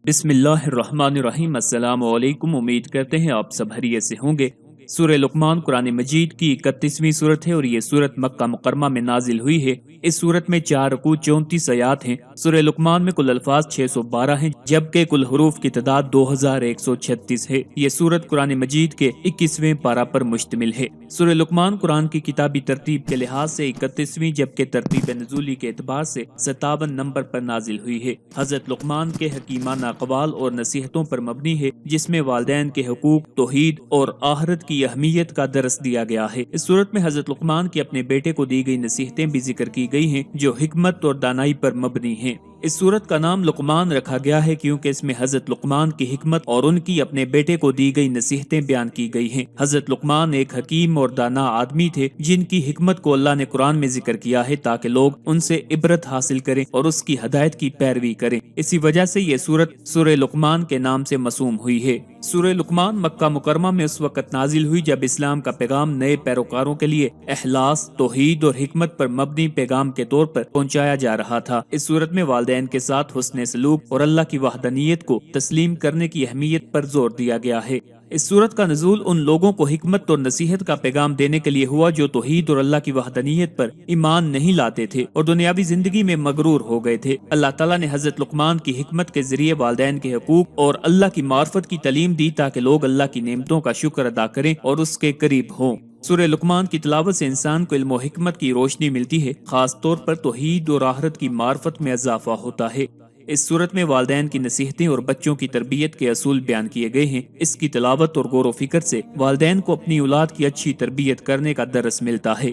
بسم اللہ الرحمن الرحیم۔ السلام علیکم، امید کرتے ہیں آپ سب خیریت سے ہوں گے۔ سورہ لقمان قرآن مجید کی 31ویں صورت ہے اور یہ صورت مکہ مکرمہ میں نازل ہوئی ہے۔ اس صورت میں 4 رکوع 34 آیات ہیں۔ سورہ لقمان میں کل الفاظ 612 ہیں جبکہ کل حروف کی تعداد 2136 ہے۔ یہ صورت قرآن مجید کے 21ویں پارہ پر مشتمل ہے۔ سورہ لقمان قرآن کی کتابی ترتیب کے لحاظ سے 31ویں جبکہ ترتیب نزولی کے اعتبار سے 57 نمبر پر نازل ہوئی ہے۔ حضرت لقمان کے حکیمانہ اقوال اور نصیحتوں پر مبنی ہے جس میں والدین کے حقوق، توحید اور آخرت کی اہمیت کا درس دیا گیا ہے۔ اس صورت میں حضرت لقمان کی اپنے بیٹے کو دی گئی نصیحتیں بھی ذکر کی گئی ہیں جو حکمت اور دانائی پر مبنی ہیں۔ اس صورت کا نام لقمان رکھا گیا ہے کیونکہ اس میں حضرت لقمان کی حکمت اور ان کی اپنے بیٹے کو دی گئی نصیحتیں بیان کی گئی ہیں۔ حضرت لقمان ایک حکیم اور دانا آدمی تھے جن کی حکمت کو اللہ نے قرآن میں ذکر کیا ہے تاکہ لوگ ان سے عبرت حاصل کریں اور اس کی ہدایت کی پیروی کریں۔ اسی وجہ سے یہ سورت سورہ لقمان کے نام سے موسوم ہوئی ہے۔ سورہ لقمان مکہ مکرمہ میں اس وقت نازل ہوئی جب اسلام کا پیغام نئے پیروکاروں کے لیے اخلاص، توحید اور حکمت پر مبنی پیغام کے طور پر پہنچایا جا رہا تھا۔ اس صورت میں والدین کے ساتھ حسن سلوک اور اللہ کی وحدانیت کو تسلیم کرنے کی اہمیت پر زور دیا گیا ہے۔ اس صورت کا نزول ان لوگوں کو حکمت اور نصیحت کا پیغام دینے کے لیے ہوا جو توحید اور اللہ کی وحدانیت پر ایمان نہیں لاتے تھے اور دنیاوی زندگی میں مغرور ہو گئے تھے۔ اللہ تعالیٰ نے حضرت لقمان کی حکمت کے ذریعے والدین کے حقوق اور اللہ کی معرفت کی تعلیم دی تاکہ لوگ اللہ کی نعمتوں کا شکر ادا کریں اور اس کے قریب ہوں۔ سورہ لقمان کی تلاوت سے انسان کو علم و حکمت کی روشنی ملتی ہے، خاص طور پر توحید اور آخرت کی معرفت میں اضافہ ہوتا ہے۔ اس صورت میں والدین کی نصیحتیں اور بچوں کی تربیت کے اصول بیان کیے گئے ہیں۔ اس کی تلاوت اور غور و فکر سے والدین کو اپنی اولاد کی اچھی تربیت کرنے کا درس ملتا ہے۔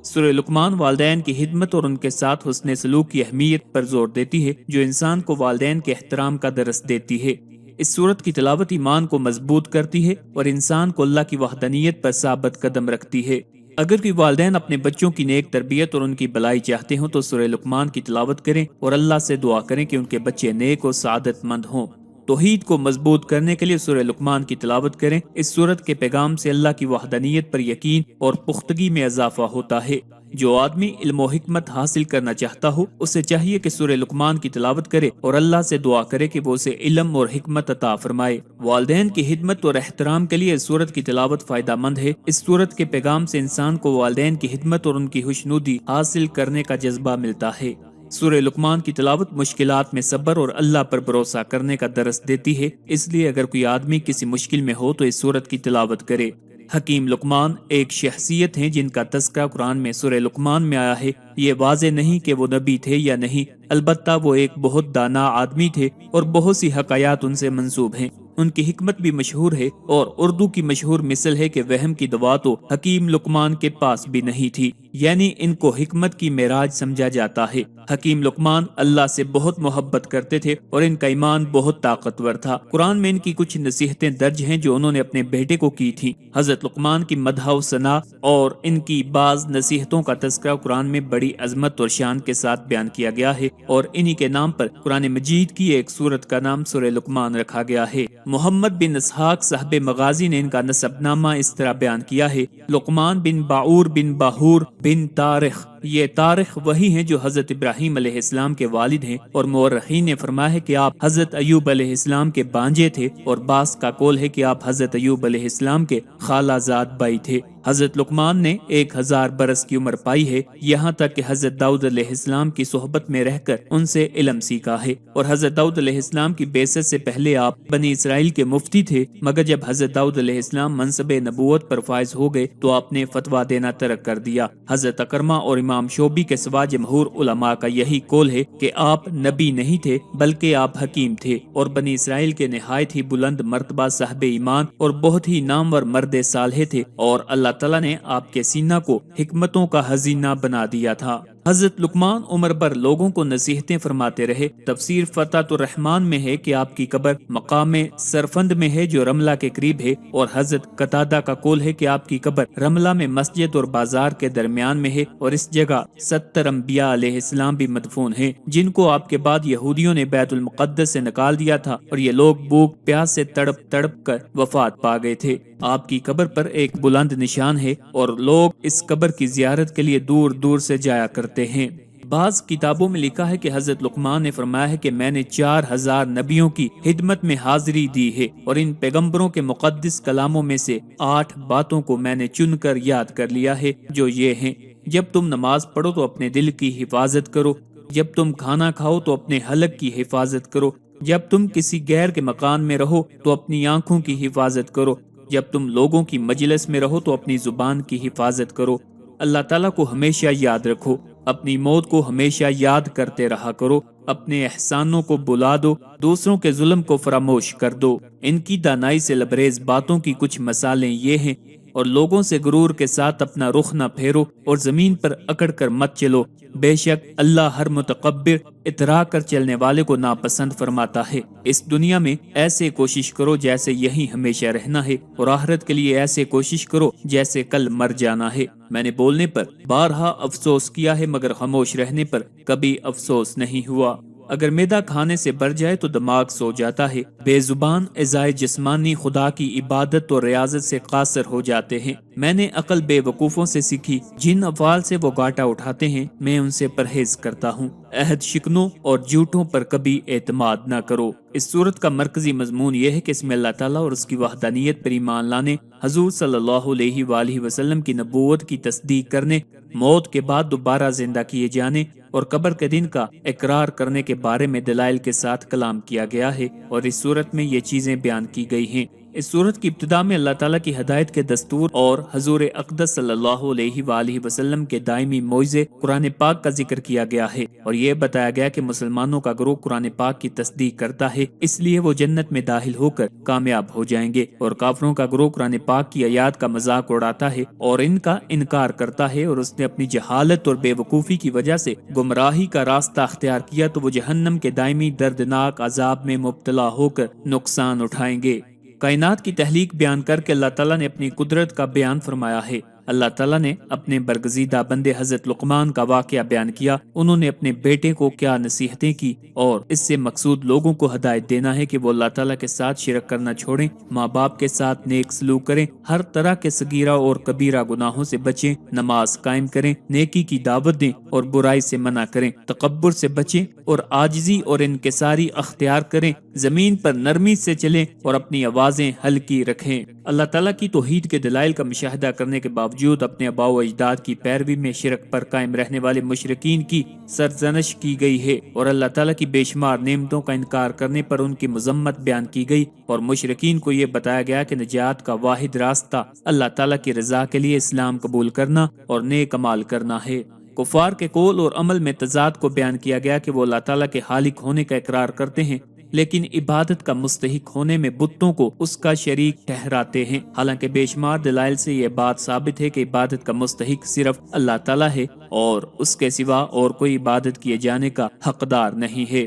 سورہ لقمان والدین کی خدمت اور ان کے ساتھ حسن سلوک کی اہمیت پر زور دیتی ہے جو انسان کو والدین کے احترام کا درس دیتی ہے۔ اس صورت کی تلاوت ایمان کو مضبوط کرتی ہے اور انسان کو اللہ کی وحدانیت پر ثابت قدم رکھتی ہے۔ اگر کوئی والدین اپنے بچوں کی نیک تربیت اور ان کی بھلائی چاہتے ہوں تو سورہ لقمان کی تلاوت کریں اور اللہ سے دعا کریں کہ ان کے بچے نیک اور سعادت مند ہوں۔ توحید کو مضبوط کرنے کے لیے سورہ لقمان کی تلاوت کریں۔ اس سورت کے پیغام سے اللہ کی وحدانیت پر یقین اور پختگی میں اضافہ ہوتا ہے۔ جو آدمی علم و حکمت حاصل کرنا چاہتا ہو اسے چاہیے کہ سورہ لقمان کی تلاوت کرے اور اللہ سے دعا کرے کہ وہ اسے علم اور حکمت عطا فرمائے۔ والدین کی خدمت اور احترام کے لیے اس سورت کی تلاوت فائدہ مند ہے۔ اس سورت کے پیغام سے انسان کو والدین کی خدمت اور ان کی خوشنودی حاصل کرنے کا جذبہ ملتا ہے۔ سورہ لقمان کی تلاوت مشکلات میں صبر اور اللہ پر بھروسہ کرنے کا درس دیتی ہے، اس لیے اگر کوئی آدمی کسی مشکل میں ہو تو اس سورت کی تلاوت کرے۔ حکیم لقمان ایک شخصیت ہیں جن کا تذکرہ قرآن میں سورہ لقمان میں آیا ہے۔ یہ واضح نہیں کہ وہ نبی تھے یا نہیں، البتہ وہ ایک بہت دانا آدمی تھے اور بہت سی حکایات ان سے منسوب ہیں۔ ان کی حکمت بھی مشہور ہے اور اردو کی مشہور مثل ہے کہ وہم کی دوا تو حکیم لقمان کے پاس بھی نہیں تھی، یعنی ان کو حکمت کی معراج سمجھا جاتا ہے۔ حکیم لقمان اللہ سے بہت محبت کرتے تھے اور ان کا ایمان بہت طاقتور تھا۔ قرآن میں ان کی کچھ نصیحتیں درج ہیں جو انہوں نے اپنے بیٹے کو کی تھی۔ حضرت لقمان کی مدح و ثنا اور ان کی بعض نصیحتوں کا تذکرہ قرآن میں بڑی عظمت اور شان کے ساتھ بیان کیا گیا ہے اور انہی کے نام پر قرآن مجید کی ایک سورت کا نام سورہ لقمان رکھا گیا ہے۔ محمد بن اسحاق صاحب مغازی نے ان کا نسب نامہ اس طرح بیان کیا ہے: لقمان بن باعور بن باہور بن تارخ۔ یہ تارخ وہی ہیں جو حضرت ابراہیم علیہ السلام کے والد ہیں اور مورخین نے فرمایا ہے کہ آپ حضرت ایوب علیہ السلام کے بانجے تھے اور بعض کا قول ہے کہ آپ حضرت ایوب علیہ السلام کے خالہ زاد بھائی تھے۔ حضرت لقمان نے 1000 برس کی عمر پائی ہے، یہاں تک کہ حضرت داؤد علیہ السلام کی صحبت میں رہ کر ان سے علم سیکھا ہے، اور حضرت داؤد علیہ السلام کی بعثت سے پہلے آپ بنی اسرائیل کے مفتی تھے، مگر جب حضرت داؤد علیہ السلام منصب نبوت پر فائز ہو گئے تو آپ نے فتویٰ دینا ترک کر دیا۔ حضرت اکرمہ اور امام شعبی کے سوا جمہور علماء کا یہی قول ہے کہ آپ نبی نہیں تھے بلکہ آپ حکیم تھے اور بنی اسرائیل کے نہایت ہی بلند مرتبہ صاحب ایمان اور بہت ہی نامور مرد صالح تھے، اور اللہ تعالیٰ نے آپ کے سینہ کو حکمتوں کا خزینہ بنا دیا تھا۔ حضرت لقمان عمر بھر لوگوں کو نصیحتیں فرماتے رہے۔ تفسیر فتح الرحمان میں ہے کہ آپ کی قبر مقام سرفند میں ہے جو رملہ کے قریب ہے، اور حضرت قتادہ کا قول ہے کہ آپ کی قبر رملہ میں مسجد اور بازار کے درمیان میں ہے، اور اس جگہ 70 انبیاء علیہ السلام بھی مدفون ہیں جن کو آپ کے بعد یہودیوں نے بیت المقدس سے نکال دیا تھا، اور یہ لوگ بھوک پیاس سے تڑپ تڑپ کر وفات پا گئے تھے۔ آپ کی قبر پر ایک بلند نشان ہے اور لوگ اس قبر کی زیارت کے لیے دور دور سے جایا کرتے ہیں۔ بعض کتابوں میں لکھا ہے کہ حضرت لقمان نے فرمایا ہے کہ میں نے 4000 نبیوں کی خدمت میں حاضری دی ہے اور ان پیغمبروں کے مقدس کلاموں میں سے 8 باتوں کو میں نے چن کر یاد کر لیا ہے، جو یہ ہیں: جب تم نماز پڑھو تو اپنے دل کی حفاظت کرو، جب تم کھانا کھاؤ تو اپنے حلق کی حفاظت کرو، جب تم کسی غیر کے مکان میں رہو تو اپنی آنکھوں کی حفاظت کرو، جب تم لوگوں کی مجلس میں رہو تو اپنی زبان کی حفاظت کرو، اللہ تعالیٰ کو ہمیشہ یاد رکھو، اپنی موت کو ہمیشہ یاد کرتے رہا کرو، اپنے احسانوں کو بلا دو، دوسروں کے ظلم کو فراموش کر دو۔ ان کی دانائی سے لبریز باتوں کی کچھ مثالیں یہ ہیں: اور لوگوں سے غرور کے ساتھ اپنا رخ نہ پھیرو اور زمین پر اکڑ کر مت چلو، بے شک اللہ ہر متکبر اترا کر چلنے والے کو ناپسند فرماتا ہے۔ اس دنیا میں ایسے کوشش کرو جیسے یہی ہمیشہ رہنا ہے، اور آخرت کے لیے ایسے کوشش کرو جیسے کل مر جانا ہے۔ میں نے بولنے پر بارہا افسوس کیا ہے، مگر خاموش رہنے پر کبھی افسوس نہیں ہوا۔ اگر معدہ کھانے سے بھر جائے تو دماغ سو جاتا ہے، بے زبان اعضائے جسمانی خدا کی عبادت اور ریاضت سے قاصر ہو جاتے ہیں۔ میں نے عقل بے وقوفوں سے سیکھی، جن افعال سے وہ گھاٹا اٹھاتے ہیں میں ان سے پرہیز کرتا ہوں۔ عہد شکنوں اور جھوٹوں پر کبھی اعتماد نہ کرو۔ اس صورت کا مرکزی مضمون یہ ہے کہ اس میں اللہ تعالیٰ اور اس کی وحدانیت پر ایمان لانے، حضور صلی اللہ علیہ وآلہ وسلم کی نبوت کی تصدیق کرنے، موت کے بعد دوبارہ زندہ کیے جانے اور قبر کے دن کا اقرار کرنے کے بارے میں دلائل کے ساتھ کلام کیا گیا ہے، اور اس صورت میں یہ چیزیں بیان کی گئی ہیں۔ اس صورت کی ابتدا میں اللہ تعالیٰ کی ہدایت کے دستور اور حضور اقدس صلی اللہ علیہ وآلہ وسلم کے دائمی معجزے قرآن پاک کا ذکر کیا گیا ہے، اور یہ بتایا گیا کہ مسلمانوں کا گروہ قرآن پاک کی تصدیق کرتا ہے، اس لیے وہ جنت میں داخل ہو کر کامیاب ہو جائیں گے، اور کافروں کا گروہ قرآن پاک کی آیات کا مذاق اڑاتا ہے اور ان کا انکار کرتا ہے، اور اس نے اپنی جہالت اور بے وقوفی کی وجہ سے گمراہی کا راستہ اختیار کیا تو وہ جہنم کے دائمی دردناک عذاب میں مبتلا ہو کر نقصان اٹھائیں گے۔ کائنات کی تخلیق بیان کر کے اللہ تعالیٰ نے اپنی قدرت کا بیان فرمایا ہے۔ اللہ تعالیٰ نے اپنے برگزیدہ بندے حضرت لقمان کا واقعہ بیان کیا، انہوں نے اپنے بیٹے کو کیا نصیحتیں کی، اور اس سے مقصود لوگوں کو ہدایت دینا ہے کہ وہ اللہ تعالیٰ کے ساتھ شرک کرنا چھوڑیں، ماں باپ کے ساتھ نیک سلوک کریں، ہر طرح کے صغیرہ اور کبیرہ گناہوں سے بچیں، نماز قائم کریں، نیکی کی دعوت دیں اور برائی سے منع کریں، تکبر سے بچیں اور عاجزی اور انکساری اختیار کریں، زمین پر نرمی سے چلیں اور اپنی آوازیں ہلکی رکھیں۔ اللہ تعالیٰ کی توحید کے دلائل کا مشاہدہ کرنے کے باوجود اپنے آباء و اجداد کی پیروی میں شرک پر قائم رہنے والے مشرکین کی سرزنش کی گئی ہے، اور اللہ تعالیٰ کی بے شمار نعمتوں کا انکار کرنے پر ان کی مذمت بیان کی گئی، اور مشرکین کو یہ بتایا گیا کہ نجات کا واحد راستہ اللہ تعالیٰ کی رضا کے لیے اسلام قبول کرنا اور نیک اعمال کرنا ہے۔ کفار کے قول اور عمل میں تضاد کو بیان کیا گیا کہ وہ اللہ تعالیٰ کے خالق ہونے کا اقرار کرتے ہیں، لیکن عبادت کا مستحق ہونے میں بتوں کو اس کا شریک ٹھہراتے ہیں، حالانکہ بے شمار دلائل سے یہ بات ثابت ہے کہ عبادت کا مستحق صرف اللہ تعالیٰ ہے اور اس کے سوا اور کوئی عبادت کیے جانے کا حقدار نہیں ہے۔